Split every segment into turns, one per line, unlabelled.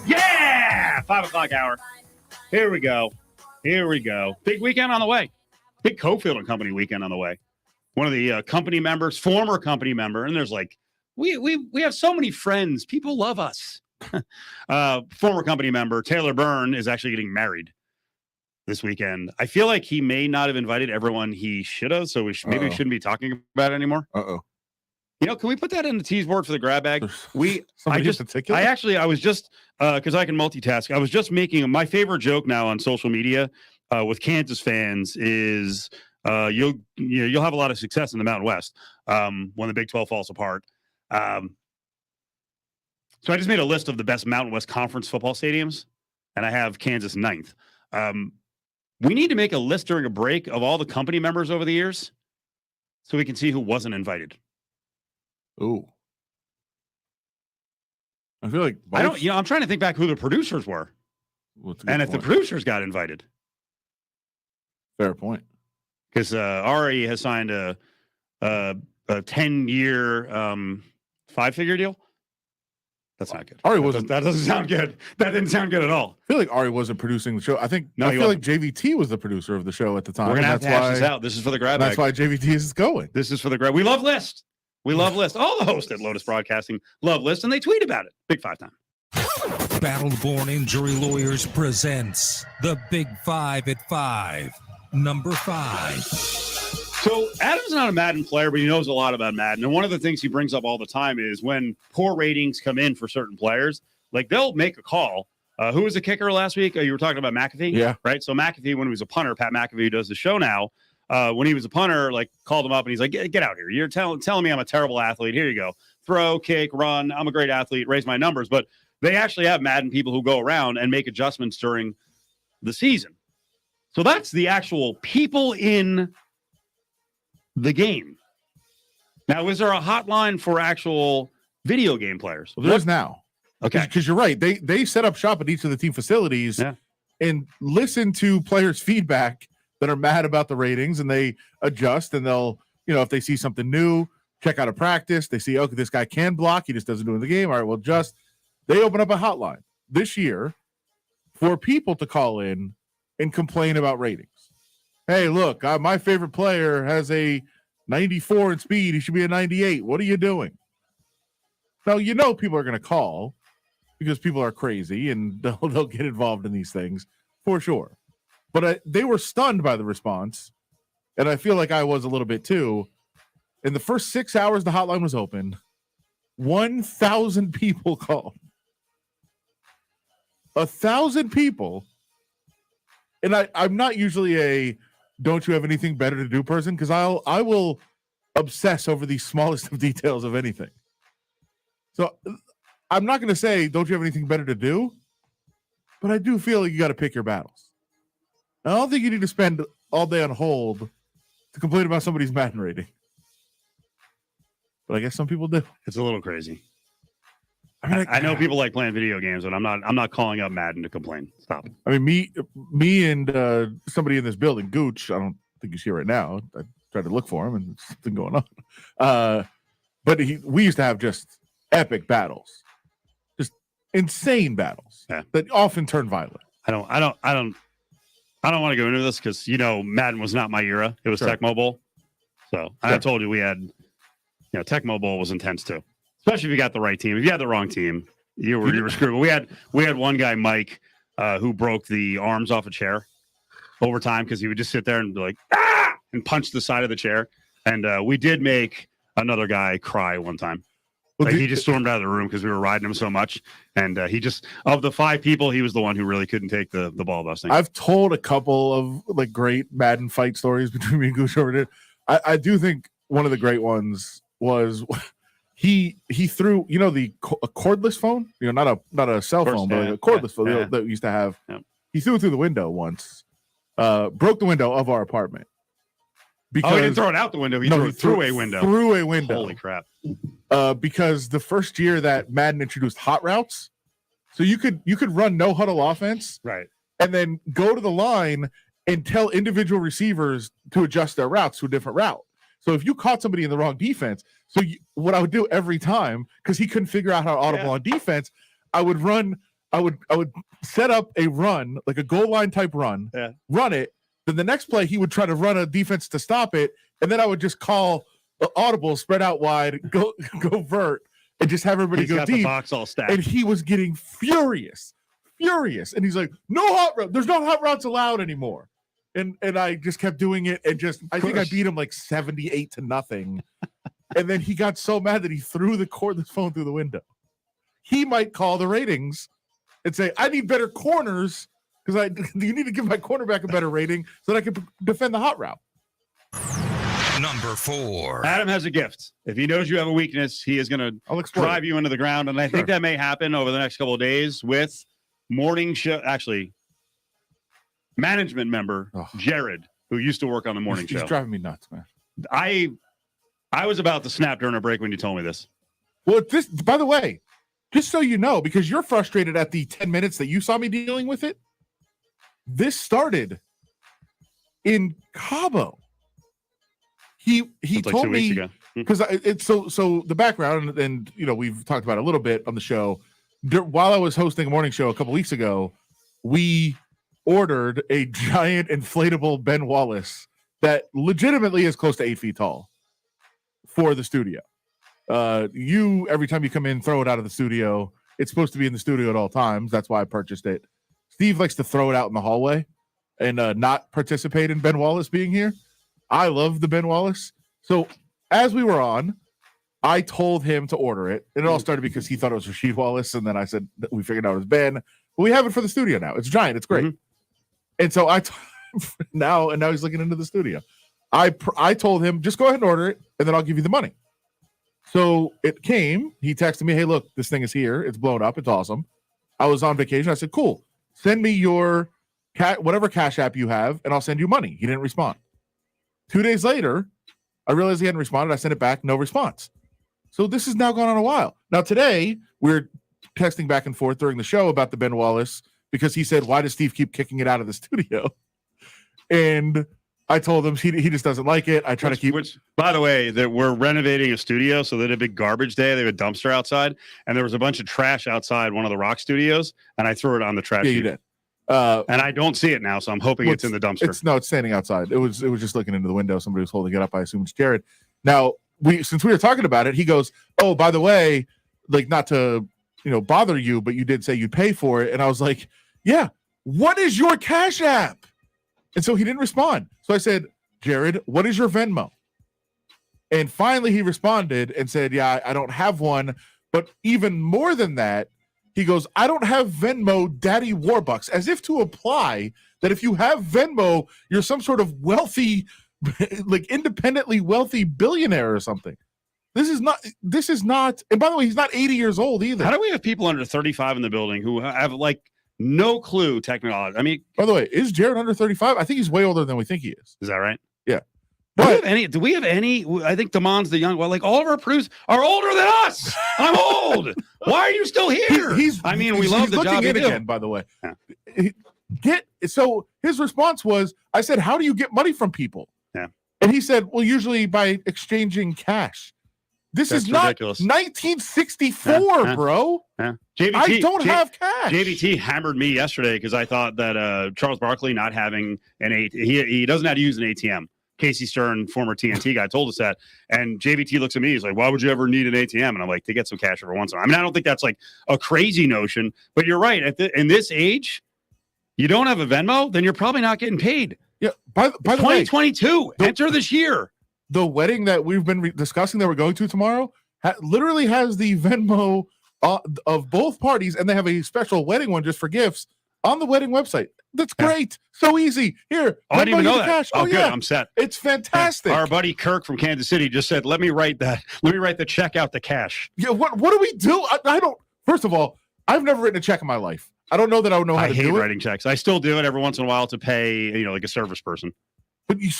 Yeah! 5 o'clock hour. Here we go. Big weekend on the way. Big Cofield and Company weekend on the way. One of the company members, former company member, and there's like, we have so many friends. People love us. Former company member Taylor Byrne is actually getting married this weekend. I feel like he may not have invited everyone he should have, so maybe we shouldn't be talking about it anymore. You know, can we put that in the tease board for the grab bag? I was just because I can multitask. I was just making my favorite joke now on social media with Kansas fans is you'll have a lot of success in the Mountain West when the Big 12 falls apart. So I just made a list of the best Mountain West Conference football stadiums, and I have Kansas 9th. We need to make a list during a break of all the company members over the years so we can see who wasn't invited.
Ooh. I feel like
I'm trying to think back who the producers were. And if the producers got invited.
Fair point.
Because Ari has signed a 10-year 5-figure deal. That's not good.
Ari wasn't.
That doesn't sound good. That didn't sound good at all.
I feel like Ari wasn't producing the show. I feel like JVT was the producer of the show at the time.
We're gonna have to hash this out. This is for the grab bag.
That's why JVT is going.
This is for the grab. We love List. All the hosts at Lotus Broadcasting love List, and they tweet about it. Big 5 time.
Battle Born Injury Lawyers presents the Big 5 at 5. Number 5.
So Adam's not a Madden player, but he knows a lot about Madden. And one of the things he brings up all the time is when poor ratings come in for certain players, like they'll make a call. Who was the kicker last week? You were talking about McAfee?
Yeah.
Right? So McAfee, when he was a punter, Pat McAfee, who does the show now, when he was a punter, like called him up and he's like, get out here. You're telling me I'm a terrible athlete. Here you go. Throw, kick, run. I'm a great athlete. Raise my numbers. But they actually have Madden people who go around and make adjustments during the season. So that's the actual people in the game. Now, is there a hotline for actual video game players?
There's now.
Okay.
Because you're right. They set up shop at each of the team facilities and listen to players' feedback that are mad about the ratings, and they adjust, and they'll, if they see something new, check out a practice. They see, okay, this guy can block. He just doesn't do it in the game. All right, well, just they open up a hotline this year for people to call in and complain about ratings. Hey, look, my favorite player has a 94 in speed. He should be a 98. What are you doing? Now, people are going to call because people are crazy and they'll get involved in these things for sure. But they were stunned by the response, and I feel like I was a little bit too. In the first 6 hours the hotline was open, 1,000 people called. 1,000 people. And I'm not usually a don't you have anything better to do person, because I will obsess over the smallest of details of anything. So I'm not going to say don't you have anything better to do, but I do feel like you got to pick your battles. I don't think you need to spend all day on hold to complain about somebody's Madden rating. But I guess some people do.
It's a little crazy. I know people like playing video games, and I'm not calling up Madden to complain. Stop.
I mean, me and somebody in this building, Gooch, I don't think he's here right now. I tried to look for him, and there's something going on. But we used to have just epic battles, just insane battles that often turn violent.
I don't want to go into this because Madden was not my era. It was Tecmo Bowl. So I told you we had, Tecmo Bowl was intense too. Especially if you got the right team. If you had the wrong team, you were screwed. But we had one guy, Mike, who broke the arms off a chair over time because he would just sit there and be like, ah, and punch the side of the chair. And we did make another guy cry one time. Well, he just stormed out of the room because we were riding him so much. And he just, of the 5 people, he was the one who really couldn't take the ball busting.
I've told a couple of great Madden fight stories between me and Goose over there. I do think one of the great ones was he threw, a cordless phone, not a cell phone, but a cordless phone that we used to have. Yeah. He threw it through the window once, broke the window of our apartment.
Because, he didn't throw it out the window. He threw a window.
Through a window.
Holy crap.
Because the first year that Madden introduced hot routes, so you could run no huddle offense,
right,
and then go to the line and tell individual receivers to adjust their routes to a different route. So if you caught somebody in the wrong defense, what I would do every time, because he couldn't figure out how to audible on defense, I would run I would set up a run, like a goal line type run, run it. Then the next play, he would try to run a defense to stop it, and then I would just call audible, spread out wide, go vert, and just have everybody go deep.
The box all stacked.
And he was getting furious, and he's like, "No hot route. There's no hot routes allowed anymore." And I just kept doing it, and I think I beat him like 78-0. And then he got so mad that he threw the cordless phone through the window. He might call the ratings and say, "I need better corners because you need to give my cornerback a better rating so that I can defend the hot route."
Number 4.
Adam has a gift. If he knows you have a weakness, he is going to drive you into the ground. And I think that may happen over the next couple of days with management member Jared, who used to work on the morning show.
He's driving me nuts, man.
I was about to snap during a break when you told me this.
Well, by the way, just so you know, because you're frustrated at the 10 minutes that you saw me dealing with it, this started in Cabo. He told
like 2 weeks ago.
Because it's so the background, and we've talked about it a little bit on the show. While I was hosting a morning show a couple weeks ago, we ordered a giant inflatable Ben Wallace that legitimately is close to 8 feet tall for the studio. Every time you come in, throw it out of the studio. It's supposed to be in the studio at all times. That's why I purchased it. Steve likes to throw it out in the hallway and not participate in Ben Wallace being here. I love the Ben Wallace. So as we were on, I told him to order it. And it all started because he thought it was Rasheed Wallace. And then I said, we figured out it was Ben. But we have it for the studio now. It's giant. It's great. Mm-hmm. And so now he's looking into the studio. I told him, just go ahead and order it, and then I'll give you the money. So it came. He texted me, "Hey, look, this thing is here. It's blown up. It's awesome." I was on vacation. I said, "Cool. Send me your whatever Cash App you have, and I'll send you money." He didn't respond. 2 days later, I realized he hadn't responded. I sent it back. No response. So this has now gone on a while. Now today, we're texting back and forth during the show about the Ben Wallace because he said, "Why does Steve keep kicking it out of the studio?" And I told him he just doesn't like it. I try to keep.
Which, by the way, that we're renovating a studio, so they had a big garbage day. They have a dumpster outside, and there was a bunch of trash outside one of the rock studios, and I threw it on the trash.
Yeah, you did.
And I don't see it now, so I'm hoping it's in the dumpster.
It's standing outside. It was just looking into the window. Somebody was holding it up. I assume it's Jared. Now, since we were talking about it, he goes, "Oh, by the way, like not to bother you, but you did say you'd pay for it." And I was like, "Yeah, what is your Cash App?" And so he didn't respond. So I said, "Jared, what is your Venmo?" And finally he responded and said, "Yeah, I don't have one." But even more than that, he goes, "I don't have Venmo, Daddy Warbucks," as if to imply that if you have Venmo, you're some sort of wealthy, like independently wealthy billionaire or something. This is not. And by the way, he's not 80 years old either.
How do we have people under 35 in the building who have no clue technology? I mean,
by the way, is Jared under 35? I think he's way older than we think he is.
Is that right?
Yeah.
Do we have any? I think Damon's the young. Well, like all of our producers are older than us. I'm old. Why are you still here? We love the job you do.
Again, by the way. Yeah. So his response was, I said, "How do you get money from people?"
Yeah.
And he said, "Well, usually by exchanging cash." That's not ridiculous. 1964, bro.
Yeah.
I don't have cash.
JVT hammered me yesterday because I thought that Charles Barkley not having he doesn't know how to use an ATM. Casey Stern, former TNT guy, told us that. And JVT looks at me. He's like, "Why would you ever need an ATM?" And I'm like, "To get some cash every once in a while." I mean, I don't think that's like a crazy notion, but you're right. In this age, you don't have a Venmo, then you're probably not getting paid.
Yeah. By the way,
2022, enter this year.
The wedding that we've been discussing that we're going to tomorrow literally has the Venmo of both parties, and they have a special wedding one just for gifts on the wedding website. That's great. So easy. Here.
I didn't even know that.
Cash.
Oh, good. Yeah. I'm set.
It's fantastic.
Our buddy Kirk from Kansas City just said, let me write the check out the cash.
Yeah. What do we do? I don't. First of all, I've never written a check in my life. I don't know that I would know how to do it. I hate
writing checks. I still do it every once in a while to pay, like a service person.
But you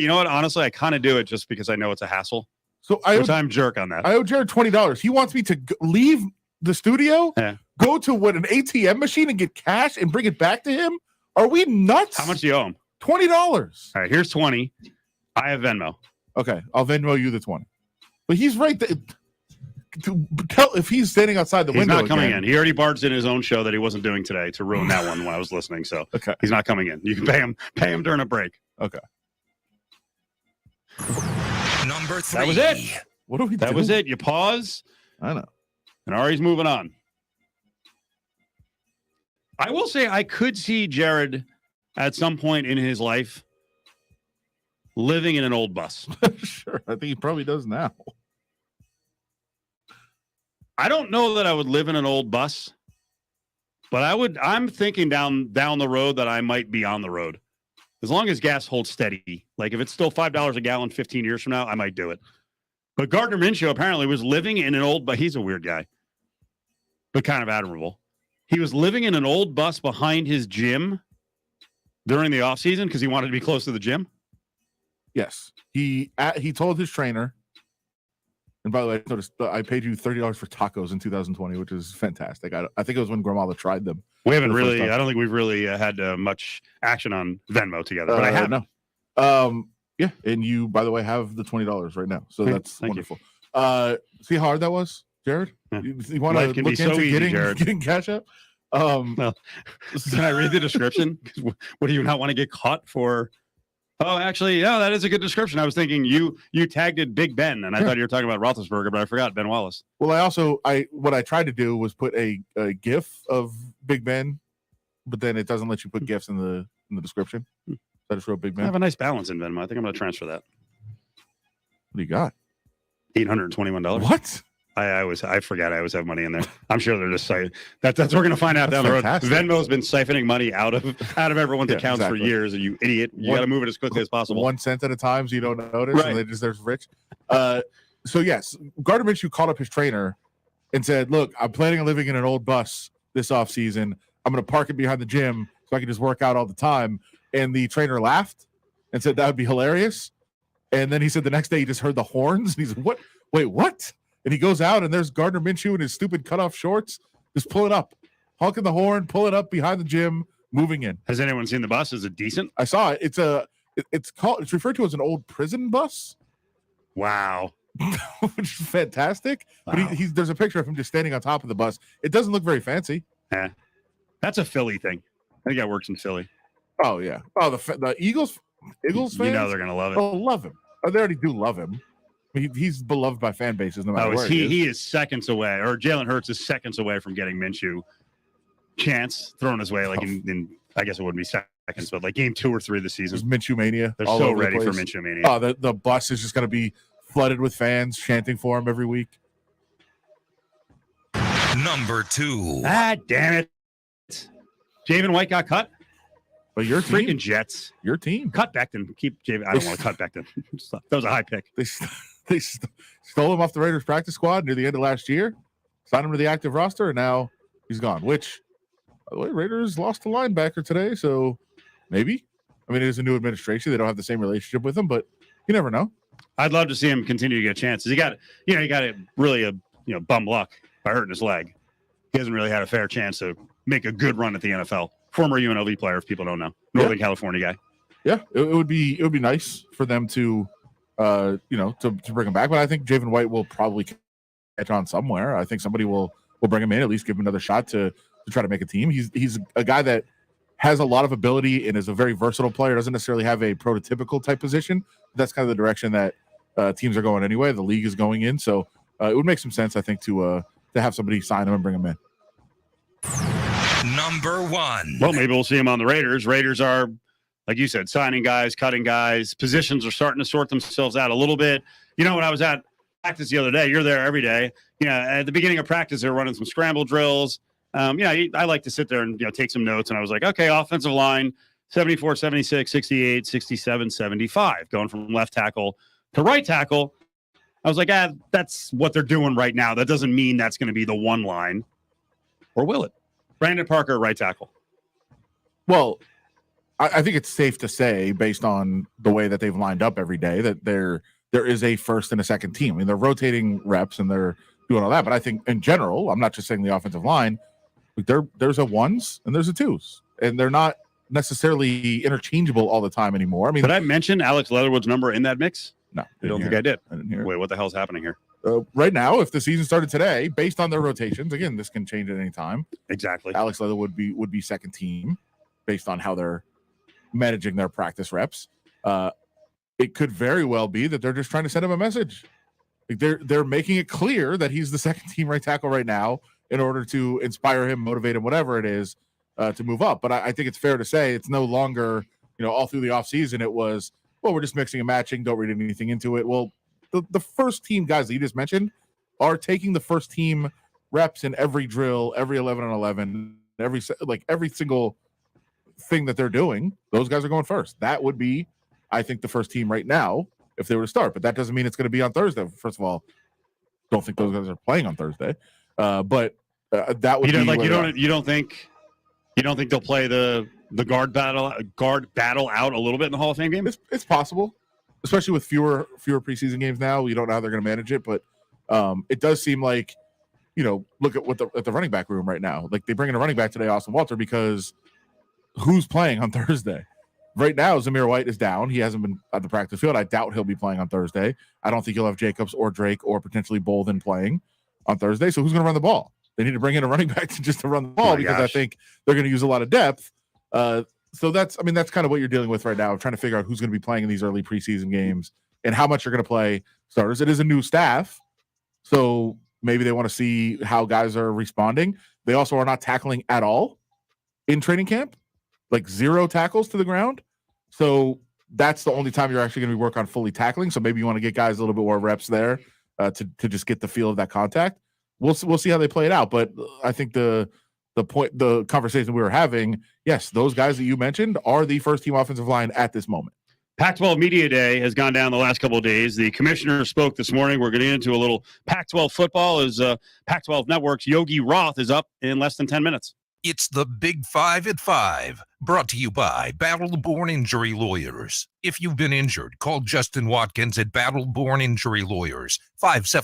know what? Honestly, I kind of do it just because I know it's a hassle.
So
I'm jerk on that.
I owe Jared $20. He wants me to leave the studio, go to an ATM machine and get cash and bring it back to him. Are we nuts?
How much do you owe him?
$20.
All right, here's 20. I have Venmo.
Okay, I'll Venmo you the 20. But he's right. if he's standing outside the
He's
window,
not coming in. He already barged in his own show that he wasn't doing today to ruin that one when I was listening. So
okay,
he's not coming in. You can pay him during a break.
Okay.
Number 3.
That was it.
What do we?
That was it. You pause.
I know.
And Ari's moving on. I will say I could see Jared at some point in his life living in an old bus.
Sure. I think he probably does now.
I don't know that I would live in an old bus, but I'm thinking down the road that I might be on the road. As long as gas holds steady. Like if it's still $5 a gallon 15 years from now, I might do it. But Gardner Minshew apparently was living in an old bus. He's a weird guy, but kind of admirable. He was living in an old bus behind his gym during the offseason because he wanted to be close to the gym.
Yes. He told his trainer, and by the way, I noticed I paid you $30 for tacos in 2020, which is fantastic. I think it was when Gramala tried them.
We haven't really, I don't think we've really had much action on Venmo together, but I have.
No. Yeah. And you, by the way, have the $20 right now. So that's wonderful. See how hard that was, Jared? Yeah. You want to look into
so easy,
getting cash up?
Well, can I read the description? What do you not want to get caught for? Oh, actually, yeah, that is a good description. I was thinking you tagged it Big Ben, and I thought you were talking about Roethlisberger, but I forgot Ben Wallace.
Well, what I tried to do was put a GIF of Big Ben, but then it doesn't let you put GIFs in the description. So I just wrote Big Ben.
I have a nice balance in Venmo. I think I'm going to transfer that.
What do you got?
$821.
What?
I forget I always have money in there. I'm sure they're just saying that's we're going to find out down the road. Venmo's been siphoning money out of everyone's accounts for years. And you idiot, you got to move it as quickly as possible.
1 cent at a time, so you don't notice.
Right.
And they just they're rich. So yes, Gardner Minshew called up his trainer and said, "Look, I'm planning on living in an old bus this offseason. I'm going to park it behind the gym so I can just work out all the time." And the trainer laughed and said that would be hilarious. And then he said the next day he just heard the horns. And he's like, "What? Wait, what?" And he goes out, and there's Gardner Minshew in his stupid cutoff shorts, just pulling up, honking the horn, pulling up behind the gym, moving in.
Has anyone seen the bus? Is it decent?
I saw it. It's referred to as an old prison bus.
Wow,
which is fantastic. Wow. But there's a picture of him just standing on top of the bus. It doesn't look very fancy.
Yeah, that's a Philly thing. I think that works in Philly.
Oh yeah. Oh, the Eagles fans.
You know they're gonna love it.
Oh, love him. Oh, they already do love him. He's beloved by fan bases no matter where
he is seconds away, or Jalen Hurts is seconds away from getting Minshew chance thrown his way, like in I guess it wouldn't be seconds, but like game 2 or 3 of the season.
It's Minshew mania.
They're so ready for Minshew mania.
Oh, the bus is just going to be flooded with fans chanting for him every week.
Number 2.
Ah, damn it. Draven White got cut.
But your team.
Freaking Jets.
Your team.
Cut Becton. Keep Javen. I don't want to cut Becton. That was a high pick.
They stole him off the Raiders practice squad near the end of last year, signed him to the active roster, and now he's gone. Which, by the way, Raiders lost a linebacker today, so maybe. I mean, it is a new administration. They don't have the same relationship with him, but you never know.
I'd love to see him continue to get chances. He got bum luck by hurting his leg. He hasn't really had a fair chance to make a good run at the NFL. Former UNLV player, if people don't know, Northern California guy.
Yeah, it would be nice for them to bring him back. But I think Draven White will probably catch on somewhere. I think somebody will bring him in, at least give him another shot to try to make a team. He's a guy that has a lot of ability and is a very versatile player. Doesn't necessarily have a prototypical type position. That's kind of the direction that teams are going anyway. The league is going in, so it would make some sense, I think, to have somebody sign him and bring him in.
Number 1.
Well, maybe we'll see him on the Raiders. Raiders are, like you said, signing guys, cutting guys. Positions are starting to sort themselves out a little bit. You know, when I was at practice the other day, you're there every day. You know, at the beginning of practice, they're running some scramble drills. I like to sit there and take some notes. And I was like, okay, offensive line, 74, 76, 68, 67, 75, going from left tackle to right tackle. I was like, that's what they're doing right now. That doesn't mean that's going to be the one line, or will it? Brandon Parker, right tackle.
Well, I think it's safe to say, based on the way that they've lined up every day, that there is a first and a second team. I mean, they're rotating reps and they're doing all that. But I think in general, I'm not just saying the offensive line, there's a ones and there's a twos. And they're not necessarily interchangeable all the time anymore. I mean,
did I mention Alex Leatherwood's number in that mix?
No.
I don't think I did.
I didn't hear it.
Wait, what the hell's happening here?
right now, if the season started today, based on their rotations, again, this can change at any time.
Exactly.
Alex Leather would be second team based on how they're managing their practice reps. It could very well be that they're just trying to send him a message. Like they're making it clear that he's the second team right tackle right now in order to inspire him, motivate him, whatever it is, to move up. But I think it's fair to say it's no longer, all through the offseason, it was, well, we're just mixing and matching. Don't read anything into it. Well, the first team guys that you just mentioned are taking the first team reps in every drill, every 11 on 11, every single thing that they're doing. Those guys are going first. That would be, I think, the first team right now if they were to start. But that doesn't mean it's going to be on Thursday. First of all, don't think those guys are playing on Thursday. But that would you don't think they'll play the guard battle out a little bit in the Hall of Fame game? It's possible, especially with fewer preseason games now. We don't know how they're going to manage it, but it does seem like, look at the running back room right now. Like they bring in a running back today, Austin Walter, because who's playing on Thursday? Right now, Zamir White is down. He hasn't been at the practice field. I doubt he'll be playing on Thursday. I don't think you'll have Jacobs or Drake or potentially Bolden playing on Thursday. So who's going to run the ball? They need to bring in a running back to run the ball because I think they're going to use a lot of depth. So that's kind of what you're dealing with right now, trying to figure out who's going to be playing in these early preseason games and how much you're going to play starters. It is a new staff, so maybe they want to see how guys are responding. They also are not tackling at all in training camp, like 0 tackles to the ground. So that's the only time you're actually going to be working on fully tackling. So maybe you want to get guys a little bit more reps there to just get the feel of that contact. We'll see how they play it out. But I think the conversation we were having, yes, those guys that you mentioned are the first team offensive line at this moment.
Pac-12 Media Day has gone down the last couple of days. The commissioner spoke this morning. We're getting into a little Pac-12 football as Pac-12 Network's Yogi Roth is up in less than 10 minutes.
It's the Big 5 at 5, brought to you by Battle Born Injury Lawyers. If you've been injured, call Justin Watkins at Battle Born Injury Lawyers, 57